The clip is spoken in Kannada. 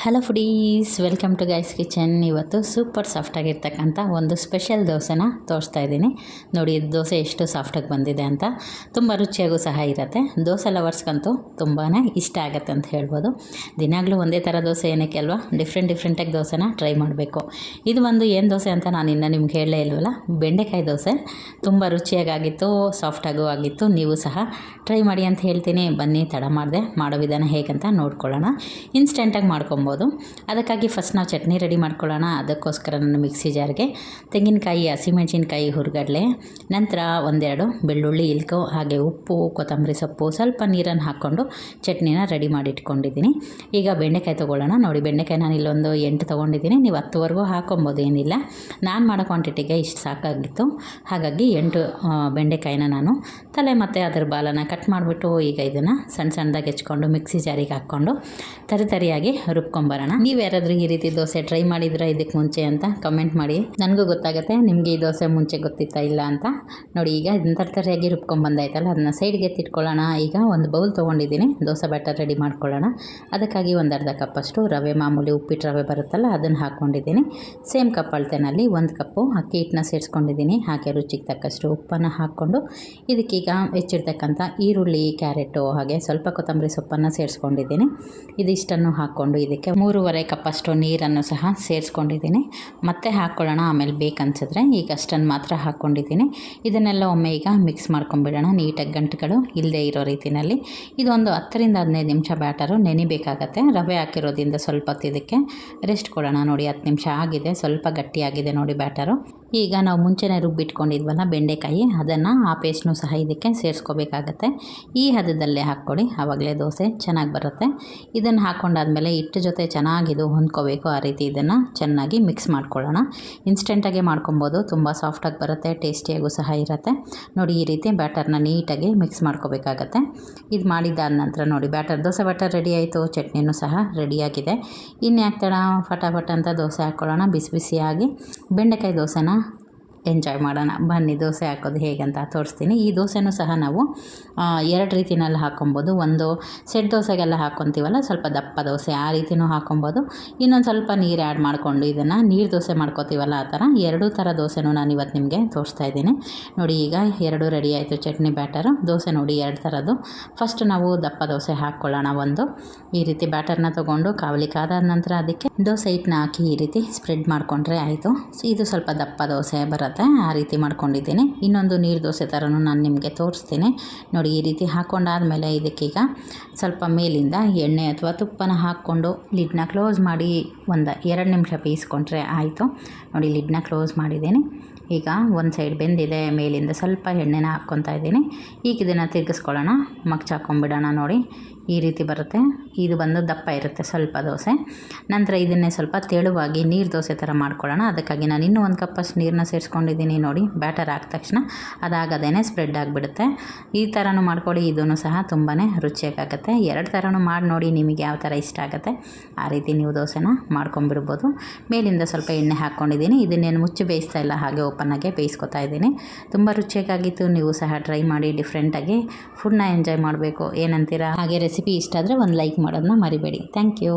Hello foodies, welcome to guys kitchen. ಇವತ್ತು ಸೂಪರ್ ಸಾಫ್ಟಾಗಿರ್ತಕ್ಕಂಥ ಒಂದು ಸ್ಪೆಷಲ್ ದೋಸೆನ ತೋರಿಸ್ತಾ ಇದ್ದೀನಿ. ನೋಡಿ ದೋಸೆ ಎಷ್ಟು ಸಾಫ್ಟಾಗಿ ಬಂದಿದೆ ಅಂತ. ತುಂಬ ರುಚಿಯಾಗೂ ಸಹ ಇರುತ್ತೆ. ದೋಸೆ ಲವರ್ಸ್ಗಂತೂ ತುಂಬಾ ಇಷ್ಟ ಆಗುತ್ತೆ ಅಂತ ಹೇಳ್ಬೋದು. ದಿನಾಗಲೂ ಒಂದೇ ಥರ ದೋಸೆ ಏನಕ್ಕೆ ಅಲ್ವಾ, ಡಿಫ್ರೆಂಟಾಗಿ ದೋಸೆನ ಟ್ರೈ ಮಾಡಬೇಕು. ಇದು ಒಂದು ಏನು ದೋಸೆ ಅಂತ ನಾನು ಇನ್ನೂ ನಿಮ್ಗೆ ಹೇಳಲೇ ಇಲ್ವಲ್ಲ, ಬೆಂಡೆಕಾಯಿ ದೋಸೆ. ತುಂಬ ರುಚಿಯಾಗಿತ್ತು, ಸಾಫ್ಟಾಗೂ ಆಗಿತ್ತು. ನೀವು ಸಹ ಟ್ರೈ ಮಾಡಿ ಅಂತ ಹೇಳ್ತೀನಿ. ಬನ್ನಿ, ತಡ ಮಾಡಿದೆ, ಮಾಡೋ ವಿಧಾನ ಹೇಗಂತ ನೋಡ್ಕೊಳ್ಳೋಣ. ಇನ್ಸ್ಟೆಂಟಾಗಿ ಮಾಡ್ಕೊಬೋದು. ಅದಕ್ಕಾಗಿ ಫಸ್ಟ್ ನಾವು ಚಟ್ನಿ ರೆಡಿ ಮಾಡ್ಕೊಳ್ಳೋಣ. ಅದಕ್ಕೋಸ್ಕರ ನಾನು ಮಿಕ್ಸಿ ಜಾರ್ಗೆ ತೆಂಗಿನಕಾಯಿ, ಹಸಿಮೆಣಸಿನ್ಕಾಯಿ, ಹುರ್ಗಡ್ಲೆ, ನಂತರ ಒಂದೆರಡು ಬೆಳ್ಳುಳ್ಳಿ ಇಲ್ಕೋ, ಹಾಗೆ ಉಪ್ಪು, ಕೊತ್ತಂಬರಿ ಸೊಪ್ಪು, ಸ್ವಲ್ಪ ನೀರನ್ನು ಹಾಕ್ಕೊಂಡು ಚಟ್ನಿನ ರೆಡಿ ಮಾಡಿ ಇಟ್ಕೊಂಡಿದ್ದೀನಿ. ಈಗ ಬೆಂಡೆಕಾಯಿ ತೊಗೊಳ್ಳೋಣ. ನೋಡಿ, ಬೆಂಡೆಕಾಯಿ ನಾನು ಇಲ್ಲೊಂದು 8 ತೊಗೊಂಡಿದ್ದೀನಿ. ನೀವು 10ವರೆಗೂ ಹಾಕೊಬೋದು, ಏನಿಲ್ಲ. ನಾನು ಮಾಡೋ ಕ್ವಾಂಟಿಟಿಗೆ ಇಷ್ಟು ಸಾಕಾಗಿತ್ತು. ಹಾಗಾಗಿ 8 ಬೆಂಡೆಕಾಯಿನ ನಾನು ತಲೆ ಮತ್ತು ಅದರ ಬಾಲನ್ನು ಕಟ್ ಮಾಡಿಬಿಟ್ಟು ಈಗ ಇದನ್ನು ಸಣ್ಣದಾಗಿ ಹೆಚ್ಕೊಂಡು ಮಿಕ್ಸಿ ಜಾರಿಗೆ ಹಾಕ್ಕೊಂಡು ತರಿಯಾಗಿ ರುಬ್ಕೊಂಬರೋಣ. ನೀವು ಯಾರಾದರೂ ಈ ರೀತಿ ದೋಸೆ ಟ್ರೈ ಮಾಡಿದ್ರೆ ಇದಕ್ಕೆ ಮುಂಚೆ ಅಂತ ಕಮೆಂಟ್ ಮಾಡಿ, ನನಗೂ ಗೊತ್ತಾಗುತ್ತೆ ನಿಮಗೆ ಈ ದೋಸೆ ಮುಂಚೆ ಗೊತ್ತಿತ್ತಾ ಇಲ್ಲ ಅಂತ. ನೋಡಿ, ಈಗ ಇದನ್ನು ತರಿಯಾಗಿ ರುಬ್ಕೊಂಬಂದಾಯ್ತಲ್ಲ, ಅದನ್ನು ಸೈಡ್ಗೆ ಎತ್ತಿಟ್ಕೊಳ್ಳೋಣ. ಈಗ ಒಂದು ಬೌಲ್ ತೊಗೊಂಡಿದ್ದೀನಿ, ದೋಸೆ ಬ್ಯಾಟರ್ ರೆಡಿ ಮಾಡ್ಕೊಳ್ಳೋಣ. ಅದಕ್ಕಾಗಿ ಒಂದು ಅರ್ಧ ಕಪ್ಪಷ್ಟು ರವೆ, ಮಾಮೂಲಿ ಉಪ್ಪಿಟ್ಟು ರವೆ ಬರುತ್ತಲ್ಲ, ಅದನ್ನು ಹಾಕ್ಕೊಂಡಿದ್ದೀನಿ. ಸೇಮ್ ಕಪ್ ಅಳತೆನಲ್ಲಿ 1 ಕಪ್ಪು ಅಕ್ಕಿ ಹಿಟ್ಟನ್ನ ಸೇರಿಸ್ಕೊಂಡಿದ್ದೀನಿ. ಹಾಗೆ ರುಚಿಗೆ ತಕ್ಕಷ್ಟು ಉಪ್ಪನ್ನು ಹಾಕ್ಕೊಂಡು ಇದಕ್ಕೀಗ ಹೆಚ್ಚಿರ್ತಕ್ಕಂಥ ಈರುಳ್ಳಿ, ಕ್ಯಾರೆಟು, ಹಾಗೆ ಸ್ವಲ್ಪ ಕೊತ್ತಂಬರಿ ಸೊಪ್ಪನ್ನು ಸೇರಿಸ್ಕೊಂಡಿದ್ದೀನಿ. ಇದಿಷ್ಟನ್ನು ಹಾಕ್ಕೊಂಡು ಇದಕ್ಕೆ 3.5 ಕಪ್ಪಷ್ಟು ನೀರನ್ನು ಸಹ ಸೇರಿಸ್ಕೊಂಡಿದ್ದೀನಿ. ಮತ್ತೆ ಹಾಕ್ಕೊಳ್ಳೋಣ, ಆಮೇಲೆ ಬೇಕನ್ಸಿದ್ರೆ. ಈಗ ಅಷ್ಟನ್ನು ಮಾತ್ರ ಹಾಕ್ಕೊಂಡಿದ್ದೀನಿ. ಇದನ್ನೆಲ್ಲ ಒಮ್ಮೆ ಈಗ ಮಿಕ್ಸ್ ಮಾಡ್ಕೊಂಬಿಡೋಣ, ನೀಟಾಗಿ ಗಂಟುಗಳು ಇಲ್ಲದೆ ಇರೋ ರೀತಿಯಲ್ಲಿ. ಇದೊಂದು 10ರಿಂದ 15 ನಿಮಿಷ ಬ್ಯಾಟರು ನೆನಿಬೇಕಾಗತ್ತೆ. ರವೆ ಹಾಕಿರೋದ್ರಿಂದ ಸ್ವಲ್ಪ ಹೊತ್ತು ಇದಕ್ಕೆ ರೆಸ್ಟ್ ಕೊಡೋಣ. ನೋಡಿ, 10 ನಿಮಿಷ ಆಗಿದೆ, ಸ್ವಲ್ಪ ಗಟ್ಟಿಯಾಗಿದೆ ನೋಡಿ ಬ್ಯಾಟರು. ಈಗ ನಾವು ಮುಂಚೆನೇ ರುಬ್ಬಿಟ್ಕೊಂಡಿದ್ವಲ್ಲ ಬೆಂಡೆಕಾಯಿ, ಅದನ್ನು ಆ ಪೇಸ್ಟ್ನು ಸಹ ಇದಕ್ಕೆ ಸೇರಿಸ್ಕೋಬೇಕಾಗತ್ತೆ. ಈ ಹದದಲ್ಲೇ ಹಾಕ್ಕೊಡಿ, ಆವಾಗಲೇ ದೋಸೆ ಚೆನ್ನಾಗಿ ಬರುತ್ತೆ. ಇದನ್ನು ಹಾಕ್ಕೊಂಡಾದ್ಮೇಲೆ ಹಿಟ್ಟು ಜೊತೆ ಚೆನ್ನಾಗಿದು ಹೊಂದ್ಕೋಬೇಕು. ಆ ರೀತಿ ಇದನ್ನು ಚೆನ್ನಾಗಿ ಮಿಕ್ಸ್ ಮಾಡ್ಕೊಳ್ಳೋಣ. ಇನ್ಸ್ಟೆಂಟಾಗಿ ಮಾಡ್ಕೊಬೋದು, ತುಂಬ ಸಾಫ್ಟಾಗಿ ಬರುತ್ತೆ, ಟೇಸ್ಟಿಯಾಗೂ ಸಹ ಇರುತ್ತೆ. ನೋಡಿ, ಈ ರೀತಿ ಬ್ಯಾಟರ್ನ ನೀಟಾಗಿ ಮಿಕ್ಸ್ ಮಾಡ್ಕೋಬೇಕಾಗತ್ತೆ. ಇದು ಮಾಡಿದ್ದಾದ ನಂತರ ನೋಡಿ, ದೋಸೆ ಬ್ಯಾಟರ್ ರೆಡಿ ಆಯಿತು, ಚಟ್ನಿನೂ ಸಹ ರೆಡಿಯಾಗಿದೆ. ಇನ್ಯಾಕೆ ತಡ, ಫಟಾಫಟ್ ಅಂತ ದೋಸೆ ಹಾಕ್ಕೊಳ್ಳೋಣ. ಬಿಸಿ ಬಿಸಿಯಾಗಿ ಬೆಂಡೆಕಾಯಿ ದೋಸೆನ ಎಂಜಾಯ್ ಮಾಡೋಣ. ಬನ್ನಿ, ದೋಸೆ ಹಾಕೋದು ಹೇಗಂತ ತೋರಿಸ್ತೀನಿ. ಈ ದೋಸೆನೂ ಸಹ ನಾವು 2 ರೀತಿಯಲ್ಲಿ ಹಾಕ್ಕೊಬೋದು. ಒಂದು ಸೆಟ್ ದೋಸೆಗೆಲ್ಲ ಹಾಕ್ಕೊತೀವಲ್ಲ, ಸ್ವಲ್ಪ ದಪ್ಪ ದೋಸೆ, ಆ ರೀತಿಯೂ ಹಾಕ್ಕೊಬೋದು. ಇನ್ನೊಂದು ಸ್ವಲ್ಪ ನೀರು ಆ್ಯಡ್ ಮಾಡಿಕೊಂಡು ಇದನ್ನು ನೀರು ದೋಸೆ ಮಾಡ್ಕೋತೀವಲ್ಲ, ಆ ಥರ 2 ಥರ ದೋಸೆನೂ ನಾನು ಇವತ್ತು ನಿಮಗೆ ತೋರಿಸ್ತಾ ಇದ್ದೀನಿ. ನೋಡಿ, ಈಗ 2 ರೆಡಿ ಆಯಿತು ಚಟ್ನಿ ಬ್ಯಾಟರು. ದೋಸೆ ನೋಡಿ 2 ಥರದ್ದು. ಫಸ್ಟ್ ನಾವು ದಪ್ಪ ದೋಸೆ ಹಾಕ್ಕೊಳ್ಳೋಣ. ಈ ರೀತಿ ಬ್ಯಾಟರ್ನ ತೊಗೊಂಡು ಕಾವಲಿ ಕಾದಾದ ನಂತರ ಅದಕ್ಕೆ ದೋಸೆ ಹಿಟ್ಟನ್ನ ಹಾಕಿ ಈ ರೀತಿ ಸ್ಪ್ರೆಡ್ ಮಾಡಿಕೊಂಡ್ರೆ ಆಯಿತು. ಇದು ಸ್ವಲ್ಪ ದಪ್ಪ ದೋಸೆ ಬರುತ್ತೆ, ಆ ರೀತಿ ಮಾಡ್ಕೊಂಡಿದ್ದೀನಿ. ಇನ್ನೊಂದು ನೀರು ದೋಸೆ ಥರನೂ ನಾನು ನಿಮಗೆ ತೋರಿಸ್ತೀನಿ. ನೋಡಿ, ಈ ರೀತಿ ಹಾಕ್ಕೊಂಡಾದ್ಮೇಲೆ ಇದಕ್ಕೀಗ ಸ್ವಲ್ಪ ಮೇಲಿಂದ ಎಣ್ಣೆ ಅಥವಾ ತುಪ್ಪನ ಹಾಕ್ಕೊಂಡು ಲಿಡ್ನ ಕ್ಲೋಸ್ ಮಾಡಿ ಒಂದು 2 ನಿಮಿಷ ಬೇಯಿಸ್ಕೊಂಡ್ರೆ ಆಯಿತು. ನೋಡಿ, ಲಿಡ್ನ ಕ್ಲೋಸ್ ಮಾಡಿದ್ದೀನಿ. ಈಗ ಒಂದು ಸೈಡ್ ಬೆಂದಿದೆ, ಮೇಲಿಂದ ಸ್ವಲ್ಪ ಎಣ್ಣೆನ ಹಾಕ್ಕೊತಾ ಇದ್ದೀನಿ. ಈಗ ಇದನ್ನು ತಿರುಗಿಸ್ಕೊಳ್ಳೋಣ, ಮಗ್ಚಾಕೊಂಬಿಡೋಣ. ನೋಡಿ, ಈ ರೀತಿ ಬರುತ್ತೆ. ಇದು ಬಂದು ದಪ್ಪ ಇರುತ್ತೆ ಸ್ವಲ್ಪ ದೋಸೆ. ನಂತರ ಇದನ್ನೇ ಸ್ವಲ್ಪ ತೆಳುವಾಗಿ ನೀರು ದೋಸೆ ಥರ ಮಾಡ್ಕೊಳ್ಳೋಣ. ಅದಕ್ಕಾಗಿ ನಾನು ಇನ್ನೂ 1 ಕಪ್ಪಷ್ಟು ನೀರನ್ನ ಸೇರಿಸ್ಕೊಂಡಿದ್ದೀನಿ. ನೋಡಿ, ಬ್ಯಾಟರ್ ಹಾಕಿದ ತಕ್ಷಣ ಅದಾಗದೇ ಸ್ಪ್ರೆಡ್ ಆಗಿಬಿಡುತ್ತೆ. ಈ ಥರನೂ ಮಾಡ್ಕೊಳ್ಳಿ, ಇದೂ ಸಹ ತುಂಬಾ ರುಚಿಯಾಗುತ್ತೆ. 2 ಥರನೂ ಮಾಡಿ ನೋಡಿ, ನಿಮಗೆ ಯಾವ ಥರ ಇಷ್ಟ ಆಗುತ್ತೆ ಆ ರೀತಿ ನೀವು ದೋಸೆನ ಮಾಡ್ಕೊಂಬಿಡ್ಬೋದು. ಮೇಲಿಂದ ಸ್ವಲ್ಪ ಎಣ್ಣೆ ಹಾಕ್ಕೊಂಡಿದ್ದೀನಿ. ಇದನ್ನೇನು ಮುಚ್ಚಿ ಬೇಯಿಸ್ತಾ ಇಲ್ಲ, ಹಾಗೆ ಓಪನ್ನಾಗೆ ಬೇಯಿಸ್ಕೊತಾ ಇದ್ದೀನಿ. ತುಂಬ ರುಚಿಯಾಗಿತ್ತು. ನೀವು ಸಹ ಟ್ರೈ ಮಾಡಿ, ಡಿಫ್ರೆಂಟಾಗಿ ಫುಡ್ನ ಎಂಜಾಯ್ ಮಾಡಬೇಕು. ಏನಂತೀರಾ? ಹಾಗೆ ರೆಸಿಪಿ ಇಷ್ಟ ಆದರೆ ಒಂದು ಲೈಕ್ ಮಾಡೋದನ್ನ ಮರಿಬೇಡಿ. Thank you.